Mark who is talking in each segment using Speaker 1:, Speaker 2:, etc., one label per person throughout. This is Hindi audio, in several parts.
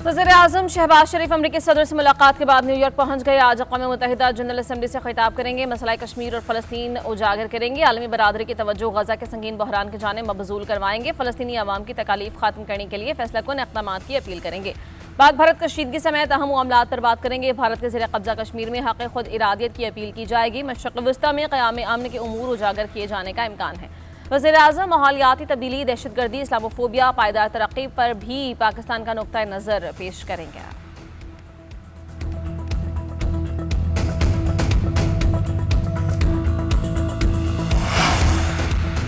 Speaker 1: वज़ीर-ए-आज़म शहबाज शरीफ अमरीकी सदर से मुलाकात के बाद न्यूयॉर्क पहुंच गए। आज अक़वाम मुत्तहिदा जनरल असम्बली से खिताब करेंगे। मसला कश्मीर और फ़लस्तीन उजागर करेंगे। आलमी बरादरी की तवज्जो गज़ा के संगीन बहरान की जानिब मबज़ूल करवाएंगे। फ़लस्तीनी अवाम की तकालीफ ख़त्म करने के लिए फैसला कुन इक़दामात की अपील करेंगे। पाक भारत कशीदगी समेत अहम मामलात पर बात करेंगे। भारत के ज़ेर कब्ज़ा कश्मीर में हक़ खुद इरादियत की अपील की जाएगी। मशरिक़ वस्ता में क़याम अमन के उमूर उजागर किए जाने का इम्कान है। वज़ीर-ए-आज़म माहौलियाती तब्दीली, दहशतगर्दी, इस्लामोफोबिया, पायदार तरक्की पर भी पाकिस्तान का नुक्ता नज़र पेश करेंगे।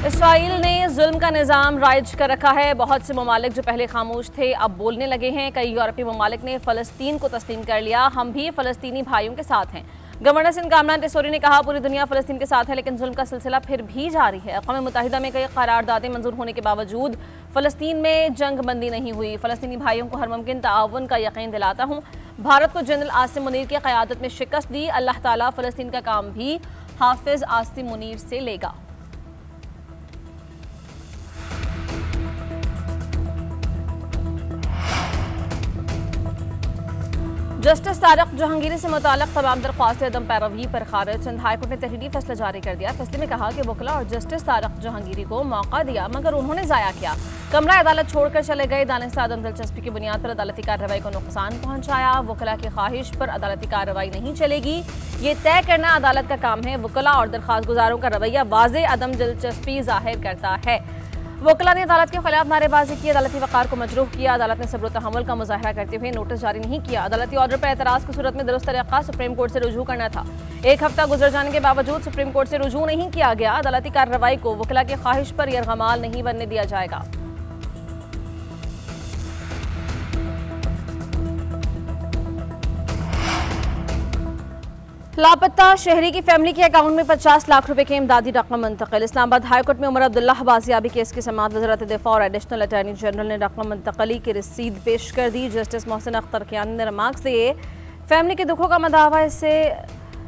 Speaker 1: इसराइल ने जुल्म का निज़ाम राइज कर रखा है। बहुत से ममालिक जो पहले खामोश थे अब बोलने लगे हैं। कई यूरोपीय ममालिक ने फ़लस्तीन को तस्लीम कर लिया। हम भी फ़लस्तीनी भाइयों के साथ हैं। गवर्नर सिंध कामरान टेसोरी ने कहा, पूरी दुनिया फ़लस्तीन के साथ है, लेकिन जुल्म का सिलसिला फिर भी जारी है। अक़वाम मुत्तहिदा में कई करारदादें मंजूर होने के बावजूद फ़लस्तीन में जंग बंदी नहीं हुई। फ़लस्तीनी भाइयों को हर मुमकिन ताउन का यकीन दिलाता हूँ। भारत को जनरल आसिम मुनीर की क़यादत में शिकस्त दी। अल्लाह ताला फ़लस्तीन का काम भी हाफिज़ आसिम मुनीर से लेगा। जस्टिस तारिक जहांगीरी से मुताल्लिक़ तमाम दरख्वास्तें अदम पैरवी पर खारिज। सिंध हाईकोर्ट ने तहरीरी फैसला जारी कर दिया। फैसले में कहा कि वकला और जस्टिस तारिक जहांगीरी को मौका दिया मगर उन्होंने ज़ाया किया। कमरा अदालत छोड़कर चले गए। दानिस्ता अदम दिलचस्पी की बुनियाद पर अदालती कार्रवाई को नुकसान पहुंचाया। वकला की ख्वाहिश पर अदालती कार्रवाई नहीं चलेगी, ये तय करना अदालत का काम है। वकला और दरख्वास्त गुजारों का रवैया वाज़े अदम दिलचस्पी जाहिर करता है। वकला ने अदालत के खिलाफ नारेबाजी की, अदालती वक़ार को मजरूह किया। अदालत ने सब्र तहम्मुल का मुजाहरा करते हुए नोटिस जारी नहीं किया। अदालती ऑर्डर पर एतराज़ की सूरत में दुरुस्त तरीक़ा सुप्रीम कोर्ट से रुजू करना था। एक हफ्ता गुजर जाने के बावजूद सुप्रीम कोर्ट से रुजू नहीं किया गया। अदालती कार्रवाई को वकला की ख्वाहिश पर यरगमाल नहीं बनने दिया जाएगा। लापता शहरी की फैमिली के अकाउंट में 50 लाख रुपए की इमदादी रकम मुंतकिल। इस्लामाबाद हाईकोर्ट में उमर अब्दुल्ला बाजियाबी केस की समाअत वज़ारत दिफा और एडिशनल अटॉर्नी जनरल ने रकम मुंतकली की रसीद पेश कर दी। जस्टिस मोहसिन अख्तर कियानी ने रिमार्क्स दिए, फैमिली के दुखों का मदावा इससे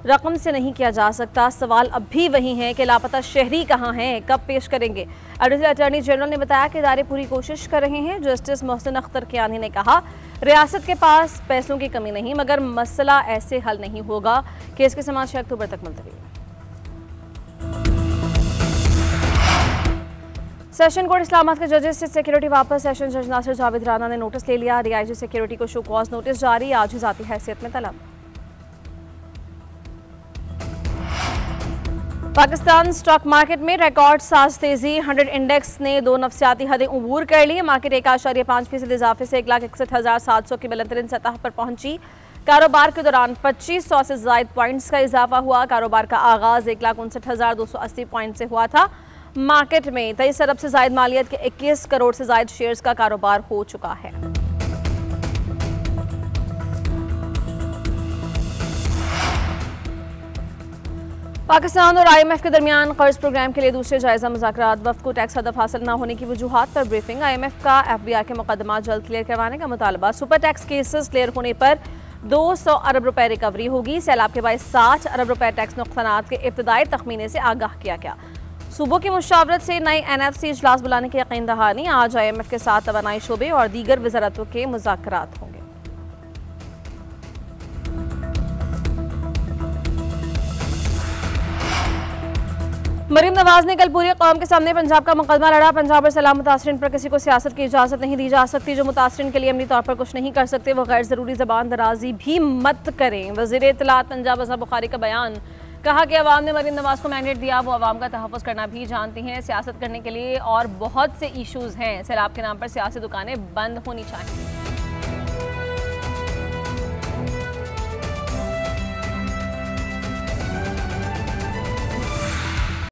Speaker 1: रकम से नहीं किया जा सकता। सवाल अब भी वही है कि लापता शहरी कहाँ हैं, कब पेश करेंगे। एडिशनल अटॉर्नी जनरल ने बताया कि इदारे पूरी कोशिश कर रहे हैं। जस्टिस मोहसिन अख्तर कियानी ने कहा, रियासत के पास पैसों की कमी नहीं मगर मसला ऐसे हल नहीं होगा। केस की समाअत 6 अक्टूबर तक मुलतवी। सेशन कोर्ट इस्लामाबाद के जजेस से सिक्योरिटी वापस। सेशन जज नासिर जावेद राना ने नोटिस ले लिया। डीआईजी सिक्योरिटी को शो कॉज नोटिस जारी, आज ही ज़ाती हैसियत में तलब। पाकिस्तान स्टॉक मार्केट में रिकॉर्ड साज तेजी। 100 इंडेक्स ने 2 नफ्सियाती हदें उबूर कर ली। मार्केट 1.5% इजाफे से 1,61,700 की बुलंदतरीन सतह पर पहुंची। कारोबार के दौरान 2500 से ज़ायद पॉइंट्स का इजाफा हुआ। कारोबार का आगाज 1,59,280 पॉइंट से हुआ था। मार्केट में 23 अरब से ज़ायद मालियत के 21 करोड़ से ज़ायद शेयर्स का कारोबार हो चुका है। पाकिस्तान और IMF के दरमियान कर्ज प्रोग्राम के लिए दूसरे जायजा मुज़ाकरात। वफ़द को टैक्स हदफ हासिल न होने की वजूहात पर ब्रीफिंग। IMF का FBI के मुकदमा जल्द क्लियर करवाने का मुतालबा। सुपर टैक्स केसेस क्लियर होने पर 200 अरब रुपए रिकवरी होगी। सैलाब के बाद 60 अरब रुपए टैक्स नुकसानात के इब्तदाई तखमीने से आगाह किया गया। सूबों की मुशावरत से नए NFC इजलास बुलाने की यकीन दहानी। आज IMF के साथ तवानाई शोबे और दीगर वज़ारतों के मुज़ाकरात होंगे। मरीम नवाज ने कल पूरी कौम के सामने पंजाब का मुकदमा लड़ा। पंजाब और सलाम मुतासरीन पर किसी को सियासत की इजाज़त नहीं दी जा सकती। जो मुतासरीन के लिए अमली तौर पर कुछ नहीं कर सकते वो गैर ज़रूरी ज़बान दराजी भी मत करें। वज़ीर इत्तलात पंजाब अज़हर बुखारी का बयान। कहा कि अवाम ने मरीम नवाज को मैंडेट दिया, वो अवाम का तहफ़्फ़ुज़ करना भी जानती हैं। सियासत करने के लिए और बहुत से इशूज़ हैं। सैलाब के नाम पर सियासी दुकानें बंद होनी चाहिए।